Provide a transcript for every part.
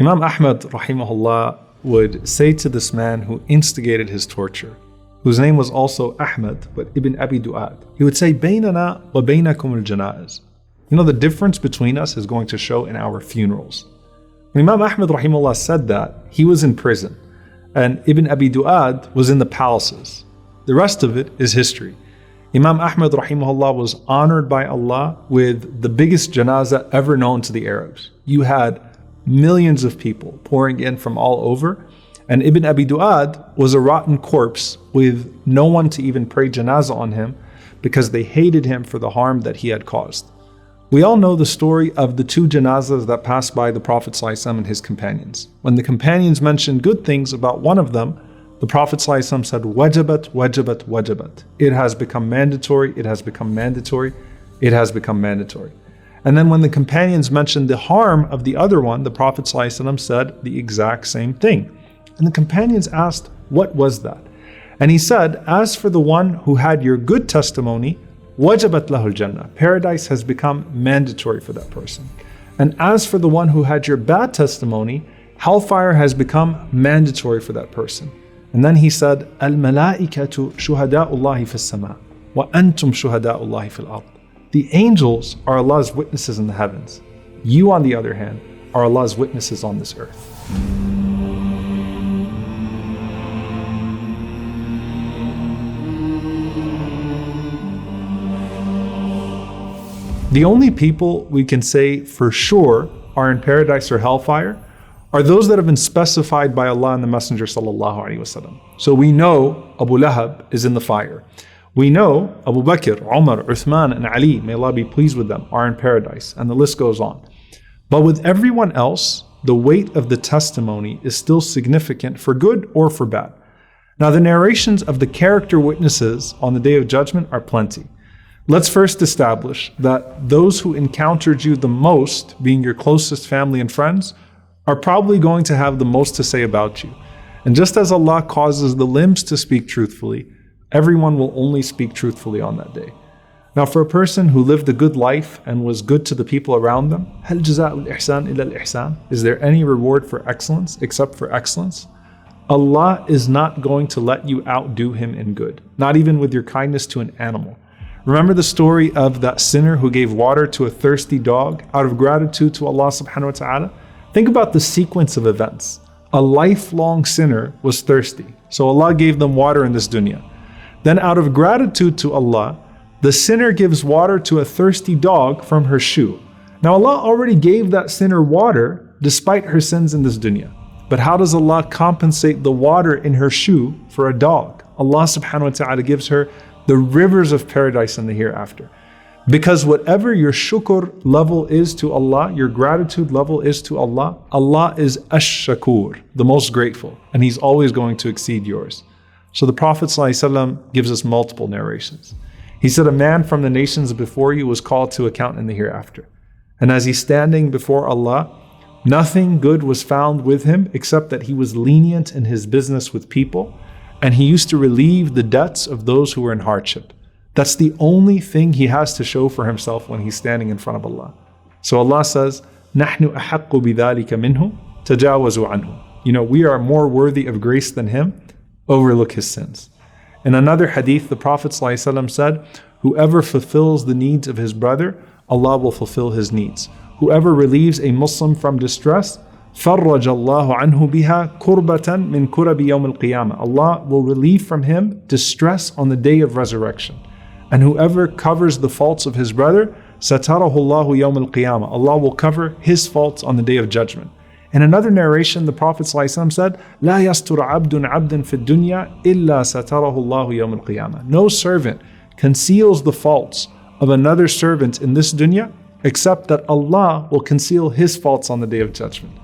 Imam Ahmad rahimahullah would say to this man who instigated his torture, whose name was also Ahmad, but Ibn Abi Du'ad, he would say, Baynana wa baynakum al-janaiz. You know, the difference between us is going to show in our funerals. When Imam Ahmad rahimahullah said that, he was in prison, and Ibn Abi Du'ad was in the palaces. The rest of it is history. Imam Ahmad rahimahullah was honored by Allah with the biggest janazah ever known to the Arabs. You had millions of people pouring in from all over, and Ibn Abi Du'ad was a rotten corpse with no one to even pray janazah on him because they hated him for the harm that he had caused. We all know the story of the two janazahs that passed by the Prophet ﷺ and his companions. When the companions mentioned good things about one of them, the Prophet ﷺ said, Wajabat, wajabat, wajabat. It has become mandatory, it has become mandatory, it has become mandatory. And then when the companions mentioned the harm of the other one, the Prophet ﷺ said the exact same thing. And the companions asked, what was that? And he said, as for the one who had your good testimony, wajabat lahul jannah. Paradise has become mandatory for that person. And as for the one who had your bad testimony, hellfire has become mandatory for that person. And then he said, al-malaikatu shuhada'ullahi fis sama wa antum shuhada'ullahi fil ard. The angels are Allah's witnesses in the heavens. You, on the other hand, are Allah's witnesses on this earth. The only people we can say for sure are in paradise or hellfire are those that have been specified by Allah and the Messenger sallallahu alaihi wasallam. So we know Abu Lahab is in the fire. We know Abu Bakr, Umar, Uthman, and Ali, may Allah be pleased with them, are in paradise, and the list goes on. But with everyone else, the weight of the testimony is still significant for good or for bad. Now, the narrations of the character witnesses on the Day of Judgment are plenty. Let's first establish that those who encountered you the most, being your closest family and friends, are probably going to have the most to say about you. And just as Allah causes the limbs to speak truthfully, everyone will only speak truthfully on that day. Now, for a person who lived a good life and was good to the people around them, هل جزاء الإحسان إلا الإحسان? Is there any reward for excellence except for excellence? Allah is not going to let you outdo Him in good, not even with your kindness to an animal. Remember the story of that sinner who gave water to a thirsty dog out of gratitude to Allah subhanahu wa ta'ala? Think about the sequence of events. A lifelong sinner was thirsty, so Allah gave them water in this dunya. Then out of gratitude to Allah, the sinner gives water to a thirsty dog from her shoe. Now Allah already gave that sinner water despite her sins in this dunya. But how does Allah compensate the water in her shoe for a dog? Allah subhanahu wa ta'ala gives her the rivers of paradise in the hereafter. Because whatever your shukr level is to Allah, your gratitude level is to Allah, Allah is ash-shakur, the most grateful, and He's always going to exceed yours. So the Prophet ﷺ gives us multiple narrations. He said, a man from the nations before you was called to account in the hereafter. And as he's standing before Allah, nothing good was found with him except that he was lenient in his business with people, and he used to relieve the debts of those who were in hardship. That's the only thing he has to show for himself when he's standing in front of Allah. So Allah says, نَحْنُ أَحَقُّ بِذَلِكَ مِنْهُ تَجَاوَزُوا عَنْهُ. You know, we are more worthy of grace than him. Overlook his sins. In another hadith, the Prophet ﷺ said, whoever fulfills the needs of his brother, Allah will fulfill his needs. Whoever relieves a Muslim from distress, فَرَّجَ اللَّهُ عَنْهُ بِهَا كُرْبَةً مِنْ كُرَبِ يَوْمِ الْقِيَامَةِ. Allah will relieve from him distress on the day of resurrection. And whoever covers the faults of his brother, سَتَرَهُ اللَّهُ يَوْمِ الْقِيَامَةِ. Allah will cover his faults on the day of judgment. In another narration, the Prophet ﷺ said, لا يستر عبد عبدا في الدنيا إلا ستره الله يوم القيامة. No servant conceals the faults of another servant in this dunya, except that Allah will conceal his faults on the day of judgment.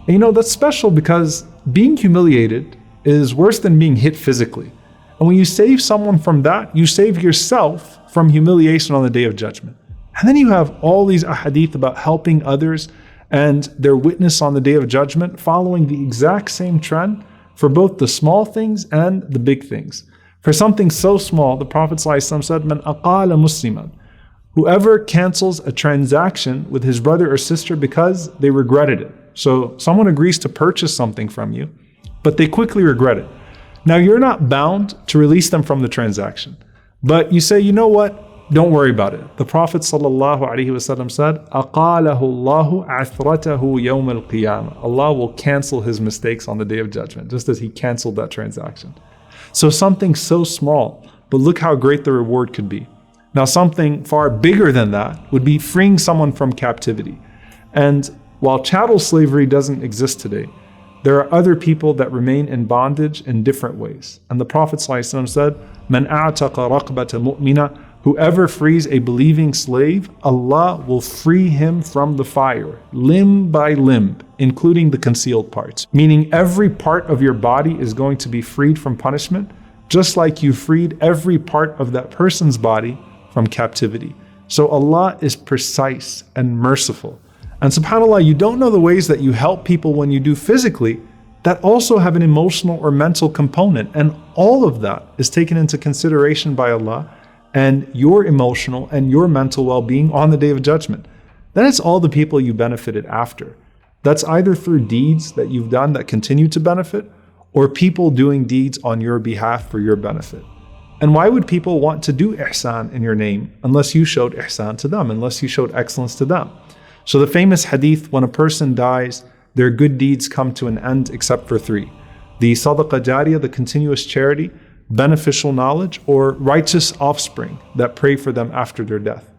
And you know, that's special because being humiliated is worse than being hit physically. And when you save someone from that, you save yourself from humiliation on the day of judgment. And then you have all these ahadith about helping others and their witness on the day of judgment, following the exact same trend for both the small things and the big things. For something so small, the Prophet ﷺ said, "Man aqala musliman." Whoever cancels a transaction with his brother or sister because they regretted it, So someone agrees to purchase something from you, but they quickly regret it. Now you're not bound to release them from the transaction, but you say, you know what? Don't worry about it. The Prophet ﷺ said, أَقَالَهُ اللَّهُ عَثْرَتَهُ يَوْمَ الْقِيَامَةِ. Allah will cancel his mistakes on the Day of Judgment, just as he canceled that transaction. So something so small, but look how great the reward could be. Now something far bigger than that would be freeing someone from captivity. And while chattel slavery doesn't exist today, there are other people that remain in bondage in different ways. And the Prophet ﷺ said, مَنْ أَعْتَقَ رَقْبَةَ مُؤْمِنَةً. Whoever frees a believing slave, Allah will free him from the fire, limb by limb, including the concealed parts. Meaning every part of your body is going to be freed from punishment, just like you freed every part of that person's body from captivity. So Allah is precise and merciful. And subhanAllah, you don't know the ways that you help people when you do physically that also have an emotional or mental component. And all of that is taken into consideration by Allah and your emotional and your mental well-being on the Day of Judgment. Then it's all the people you benefited after. That's either through deeds that you've done that continue to benefit, or people doing deeds on your behalf for your benefit. And why would people want to do ihsan in your name unless you showed ihsan to them, unless you showed excellence to them? So the famous hadith, when a person dies, their good deeds come to an end except for three: the sadaqah jariyah, the continuous charity, beneficial knowledge, or righteous offspring that pray for them after their death.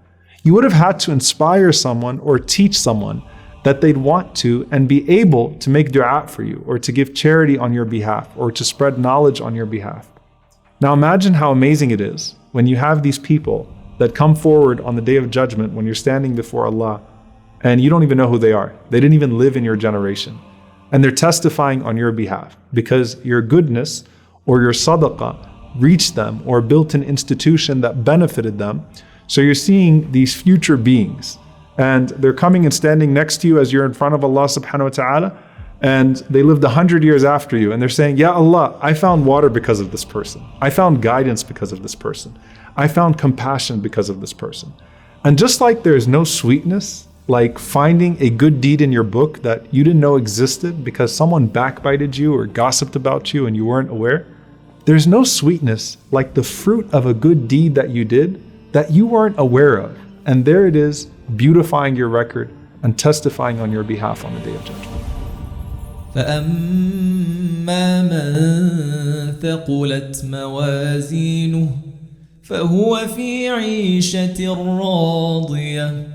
You would have had to inspire someone or teach someone that they'd want to and be able to make dua for you, or to give charity on your behalf, or to spread knowledge on your behalf. Now imagine how amazing it is when you have these people that come forward on the Day of Judgment when you're standing before Allah and you don't even know who they are. They didn't even live in your generation. And they're testifying on your behalf because your goodness or your sadaqah reached them or built an institution that benefited them. So you're seeing these future beings and they're coming and standing next to you as you're in front of Allah subhanahu wa ta'ala, and they lived 100 years after you, and they're saying, Ya Allah, I found water because of this person. I found guidance because of this person. I found compassion because of this person. And just like there's no sweetness like finding a good deed in your book that you didn't know existed because someone backbited you or gossiped about you and you weren't aware, there's no sweetness like the fruit of a good deed that you did that you weren't aware of. And there it is, beautifying your record and testifying on your behalf on the Day of Judgment. فأما من ثقلت موازينه فهو في عيشة راضية